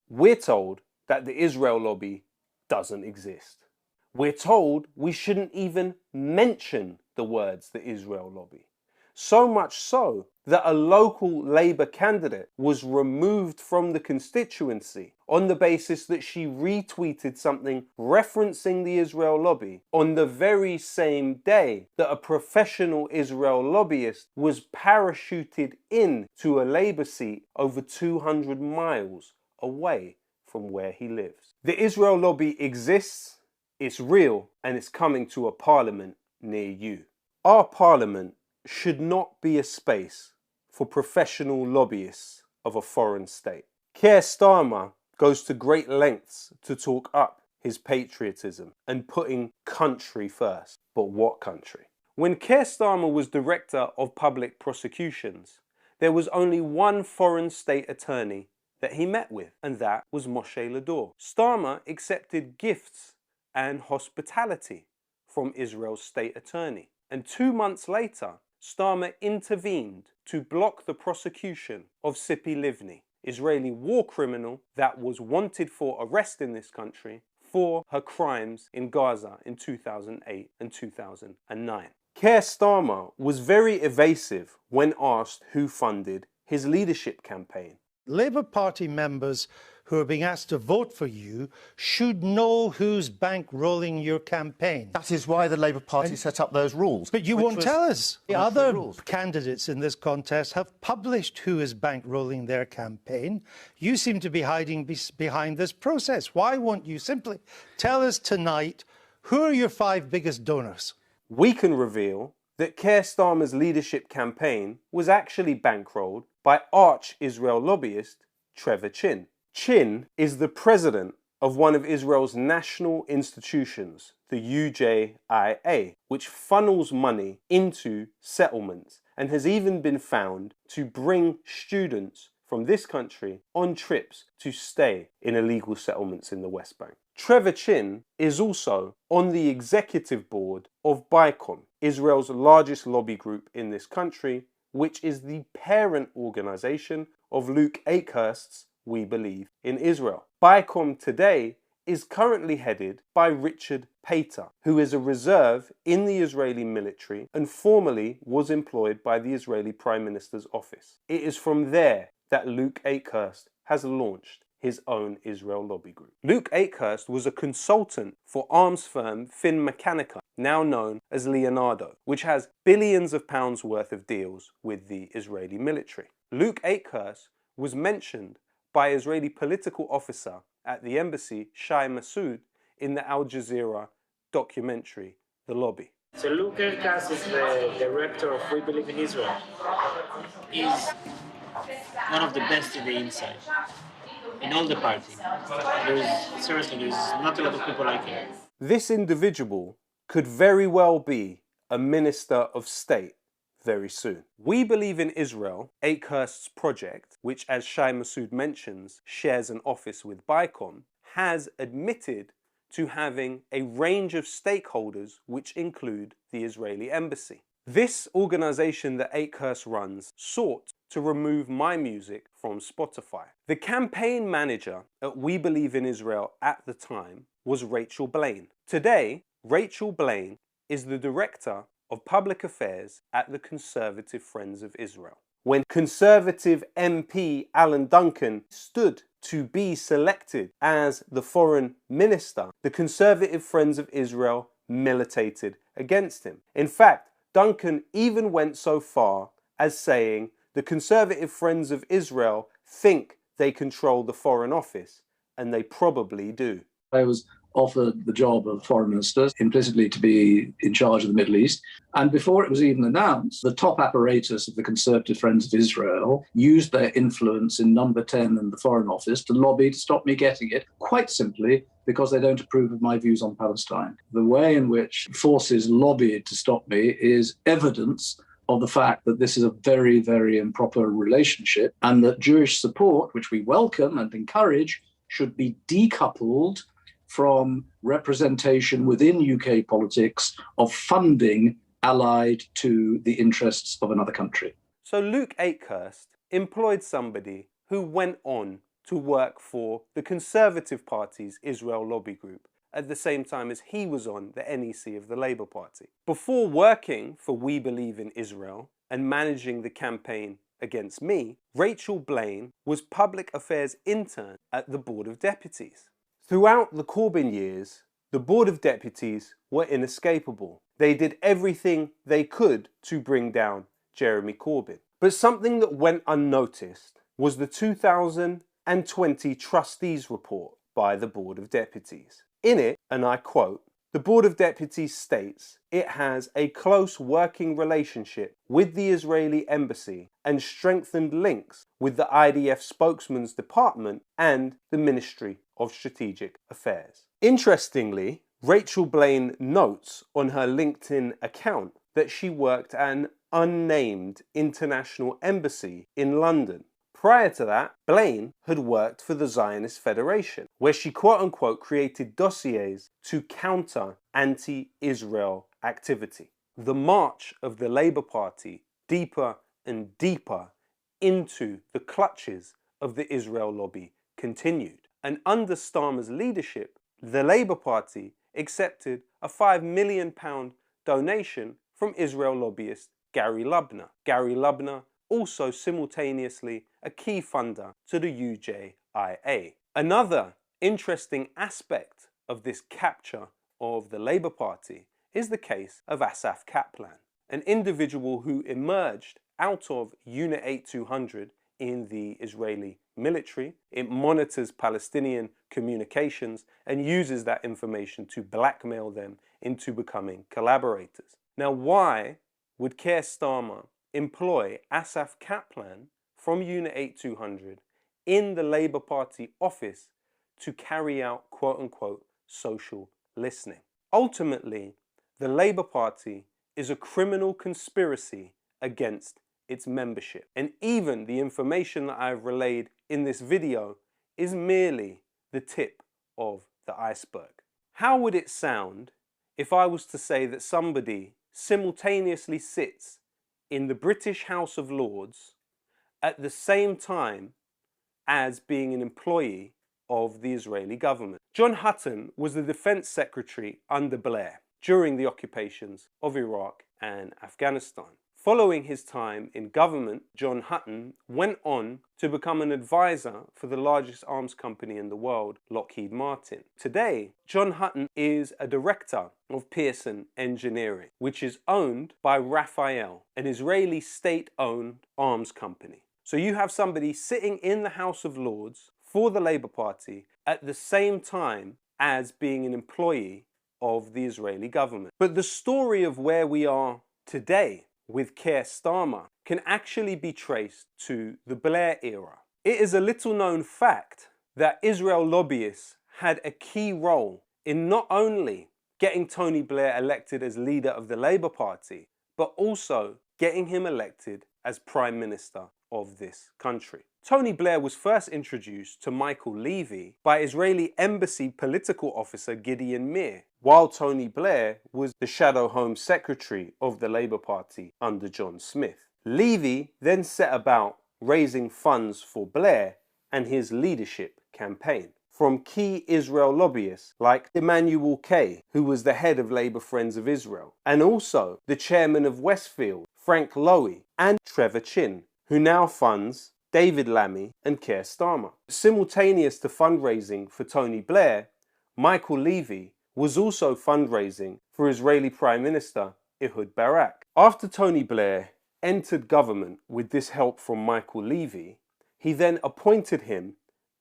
We're told that the Israel lobby doesn't exist. We're told we shouldn't even mention the words the Israel lobby. So much so that a local Labour candidate was removed from the constituency on the basis that she retweeted something referencing the Israel lobby on the very same day that a professional Israel lobbyist was parachuted in to a Labour seat over 200 miles away from where he lives. The Israel lobby exists, it's real, and it's coming to a parliament near you. Our parliament should not be a space for professional lobbyists of a foreign state. Keir Starmer goes to great lengths to talk up his patriotism and putting country first. But what country? When Keir Starmer was Director of Public Prosecutions, there was only one foreign state attorney that he met with, and that was Moshe Lador. Starmer accepted gifts and hospitality from Israel's state attorney. And 2 months later, Starmer intervened to block the prosecution of Tzipi Livni, Israeli war criminal that was wanted for arrest in this country for her crimes in Gaza in 2008 and 2009. Keir Starmer was very evasive when asked who funded his leadership campaign. Labour Party members who are being asked to vote for you should know who's bankrolling your campaign. That is why the Labour Party set up those rules. But you won't tell us. The other candidates in this contest have published who is bankrolling their campaign. You seem to be hiding behind this process. Why won't you simply tell us tonight who are your 5 biggest donors? We can reveal that Keir Starmer's leadership campaign was actually bankrolled by arch-Israel lobbyist Trevor Chin. Chin is the president of one of Israel's national institutions, the UJIA, which funnels money into settlements and has even been found to bring students from this country on trips to stay in illegal settlements in the West Bank. Trevor Chin is also on the executive board of BICOM, Israel's largest lobby group in this country, which is the parent organization of Luke Akehurst's We Believe in Israel. BICOM today is currently headed by Richard Pater, who is a reserve in the Israeli military and formerly was employed by the Israeli Prime Minister's office. It is from there that Luke Akehurst has launched his own Israel lobby group. Luke Akehurst was a consultant for arms firm Finmeccanica, now known as Leonardo, which has billions of pounds worth of deals with the Israeli military. Luke Akehurst was mentioned by Israeli political officer at the embassy, Shai Massoud, in the Al Jazeera documentary, The Lobby. So Luke Akehurst is the director of We Believe in Israel. He's one of the best in the inside, in all the party. There's not a lot of people like him. This individual could very well be a minister of state very soon. We Believe in Israel, Akehurst's project, which as Shai Massoud mentions, shares an office with BICOM, has admitted to having a range of stakeholders which include the Israeli embassy. This organization that Akehurst runs sought to remove my music from Spotify. The campaign manager at We Believe in Israel at the time was Rachel Blaine. Today, Rachel Blaine is the director of public affairs at the Conservative Friends of Israel. When Conservative MP Alan Duncan stood to be selected as the foreign minister, the Conservative Friends of Israel militated against him. In fact, Duncan even went so far as saying the Conservative Friends of Israel think they control the Foreign Office, and they probably do. I was offered the job of foreign minister, implicitly to be in charge of the Middle East. And before it was even announced, the top apparatus of the Conservative Friends of Israel used their influence in number 10 in the Foreign Office to lobby to stop me getting it, quite simply because they don't approve of my views on Palestine. The way in which forces lobbied to stop me is evidence of the fact that this is a very, very improper relationship, and that Jewish support, which we welcome and encourage, should be decoupled from representation within UK politics of funding allied to the interests of another country. So Luke Akehurst employed somebody who went on to work for the Conservative Party's Israel lobby group at the same time as he was on the NEC of the Labour Party. Before working for We Believe in Israel and managing the campaign against me, Rachel Blaine was public affairs intern at the Board of Deputies. Throughout the Corbyn years, the Board of Deputies were inescapable. They did everything they could to bring down Jeremy Corbyn. But something that went unnoticed was the 2020 Trustees Report by the Board of Deputies. In it, and I quote, the Board of Deputies states it has a close working relationship with the Israeli embassy and strengthened links with the IDF spokesman's department and the Ministry of Strategic Affairs. Interestingly, Rachel Blaine notes on her LinkedIn account that she worked at an unnamed international embassy in London. Prior to that, Blaine had worked for the Zionist Federation, where she quote-unquote created dossiers to counter anti-Israel activity. The march of the Labour Party deeper and deeper into the clutches of the Israel lobby continued. And under Starmer's leadership, the Labour Party accepted a £5 million donation from Israel lobbyist Gary Lubner. Gary Lubner also simultaneously a key funder to the UJIA. Another interesting aspect of this capture of the Labour Party is the case of Asaf Kaplan, an individual who emerged out of Unit 8200 in the Israeli military. It monitors Palestinian communications and uses that information to blackmail them into becoming collaborators. Now, why would Keir Starmer employ Asaf Kaplan from Unit 8200 in the Labour Party office to carry out quote-unquote social listening? Ultimately, the Labour Party is a criminal conspiracy against its membership. And even the information that I've relayed in this video is merely the tip of the iceberg. How would it sound if I was to say that somebody simultaneously sits in the British House of Lords at the same time as being an employee of the Israeli government? John Hutton was the Defense Secretary under Blair during the occupations of Iraq and Afghanistan. Following his time in government, John Hutton went on to become an advisor for the largest arms company in the world, Lockheed Martin. Today, John Hutton is a director of Pearson Engineering, which is owned by Rafael, an Israeli state-owned arms company. So you have somebody sitting in the House of Lords for the Labour Party at the same time as being an employee of the Israeli government. But the story of where we are today with Keir Starmer can actually be traced to the Blair era. It is a little known fact that Israel lobbyists had a key role in not only getting Tony Blair elected as leader of the Labour Party, but also getting him elected as Prime Minister of this country. Tony Blair was first introduced to Michael Levy by Israeli embassy political officer Gideon Meir, while Tony Blair was the Shadow Home Secretary of the Labour Party under John Smith. Levy then set about raising funds for Blair and his leadership campaign from key Israel lobbyists like Emmanuel Kay, who was the head of Labour Friends of Israel, and also the chairman of Westfield, Frank Lowy, and Trevor Chin, who now funds David Lammy and Keir Starmer. Simultaneous to fundraising for Tony Blair, Michael Levy was also fundraising for Israeli Prime Minister Ehud Barak. After Tony Blair entered government with this help from Michael Levy, he then appointed him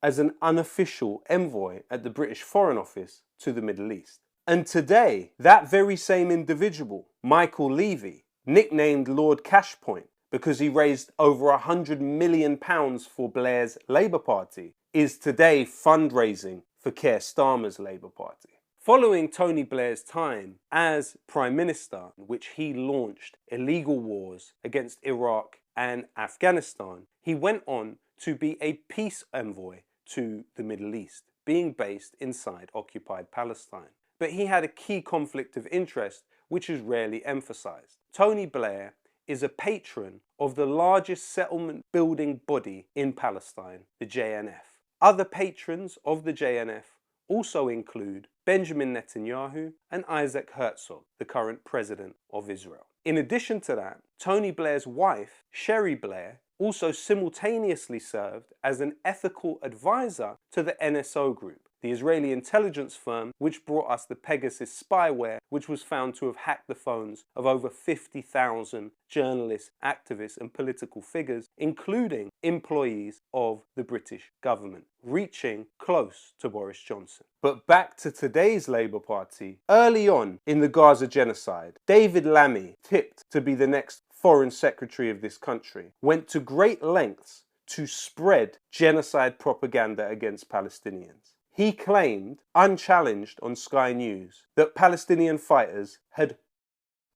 as an unofficial envoy at the British Foreign Office to the Middle East. And today, that very same individual, Michael Levy, nicknamed Lord Cashpoint because he raised over £100 million for Blair's Labour Party, is today fundraising for Keir Starmer's Labour Party. Following Tony Blair's time as Prime Minister, in which he launched illegal wars against Iraq and Afghanistan, he went on to be a peace envoy to the Middle East, being based inside occupied Palestine. But he had a key conflict of interest which is rarely emphasized. Tony Blair is a patron of the largest settlement building body in Palestine, the JNF. Other patrons of the JNF also include Benjamin Netanyahu and Isaac Herzog, the current president of Israel. In addition to that, Tony Blair's wife, Sherry Blair, also simultaneously served as an ethical advisor to the NSO group, the Israeli intelligence firm which brought us the Pegasus spyware, which was found to have hacked the phones of over 50,000 journalists, activists and political figures, including employees of the British government, reaching close to Boris Johnson. But back to today's Labour Party. Early on in the Gaza genocide, David Lammy, tipped to be the next Foreign Secretary of this country, went to great lengths to spread genocide propaganda against Palestinians. He claimed, unchallenged on Sky News, that Palestinian fighters had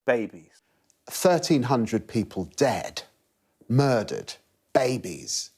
babies. 1,300 people dead, murdered, babies.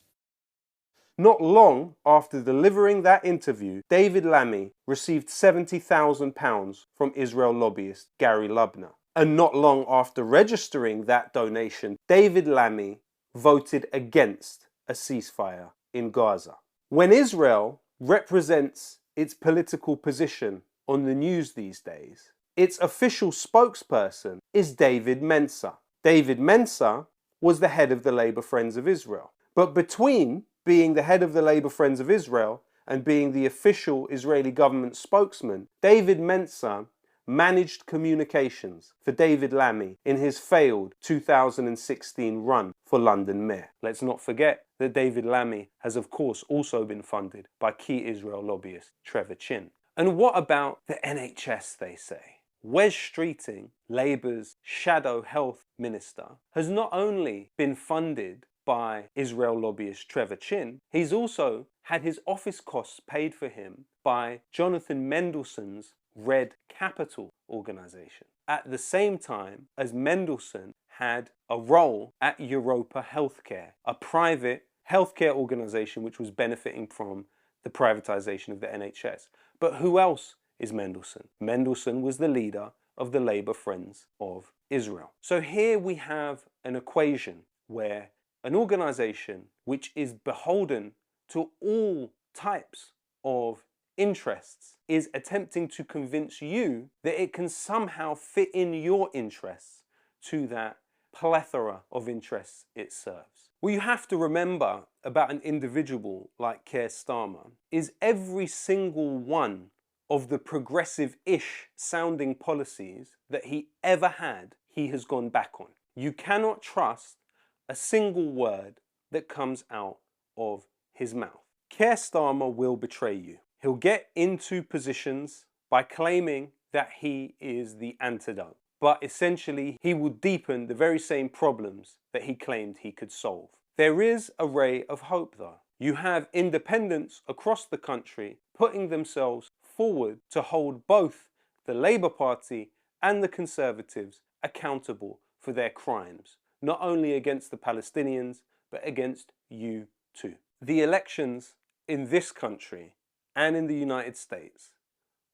Not long after delivering that interview, David Lammy received £70,000 from Israel lobbyist Gary Lubner. And not long after registering that donation, David Lammy voted against a ceasefire in Gaza. When Israel represents its political position on the news these days, its official spokesperson is David Mensa. David Mensa was the head of the Labour Friends of Israel. But between being the head of the Labour Friends of Israel and being the official Israeli government spokesman, David Mensa managed communications for David Lammy in his failed 2016 run for London Mayor. Let's not forget that David Lammy has of course also been funded by key Israel lobbyist Trevor Chin. And what about the NHS, they say? Wes Streeting, Labour's shadow health minister, has not only been funded by Israel lobbyist Trevor Chin, he's also had his office costs paid for him by Jonathan Mendelssohn's Red Capital organisation, at the same time as Mendelssohn had a role at Europa Healthcare, a private healthcare organisation which was benefiting from the privatisation of the NHS. But who else is Mendelssohn? Mendelssohn was the leader of the Labour Friends of Israel. So here we have an equation where an organisation which is beholden to all types of interests is attempting to convince you that it can somehow fit in your interests to that plethora of interests it serves. What you have to remember about an individual like Keir Starmer is every single one of the progressive-ish sounding policies that he ever had, he has gone back on. You cannot trust a single word that comes out of his mouth. Keir Starmer will betray you. He'll get into positions by claiming that he is the antidote, but essentially he will deepen the very same problems that he claimed he could solve. There is a ray of hope though. You have independents across the country putting themselves forward to hold both the Labour Party and the Conservatives accountable for their crimes, not only against the Palestinians, but against you too. The elections in this country and in the United States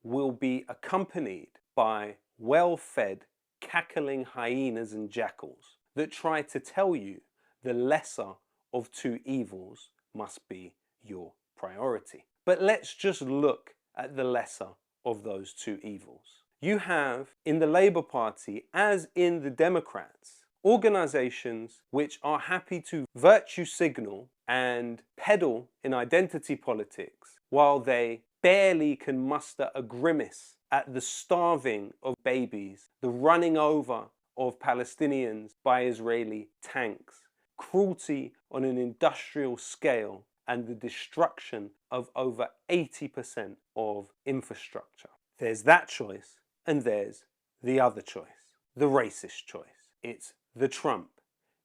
will be accompanied by well-fed, cackling hyenas and jackals that try to tell you the lesser of two evils must be your priority. But let's just look at the lesser of those two evils. You have in the Labour Party, as in the Democrats, organisations which are happy to virtue signal and peddle in identity politics while they barely can muster a grimace at the starving of babies, the running over of Palestinians by Israeli tanks, cruelty on an industrial scale, and the destruction of over 80% of infrastructure. There's that choice, and there's the other choice, the racist choice. It's the Trump,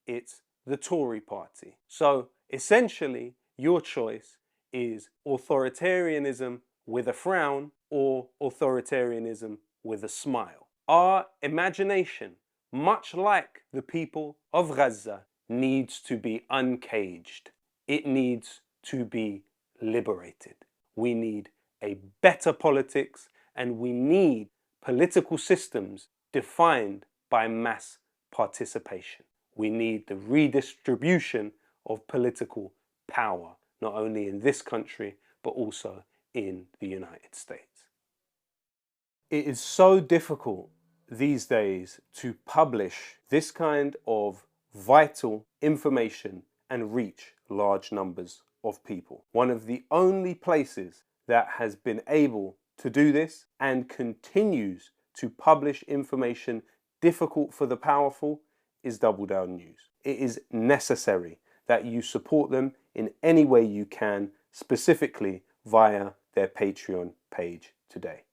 it's the Tory party. So essentially, your choice is authoritarianism with a frown or authoritarianism with a smile. Our imagination, much like the people of Gaza, needs to be uncaged. It needs to be liberated. We need a better politics, and we need political systems defined by mass participation. We need the redistribution of political power not only in this country, but also in the United States. It is so difficult these days to publish this kind of vital information and reach large numbers of people. One of the only places that has been able to do this and continues to publish information difficult for the powerful is Double Down News. It is necessary that you support them in any way you can, specifically via their Patreon page today.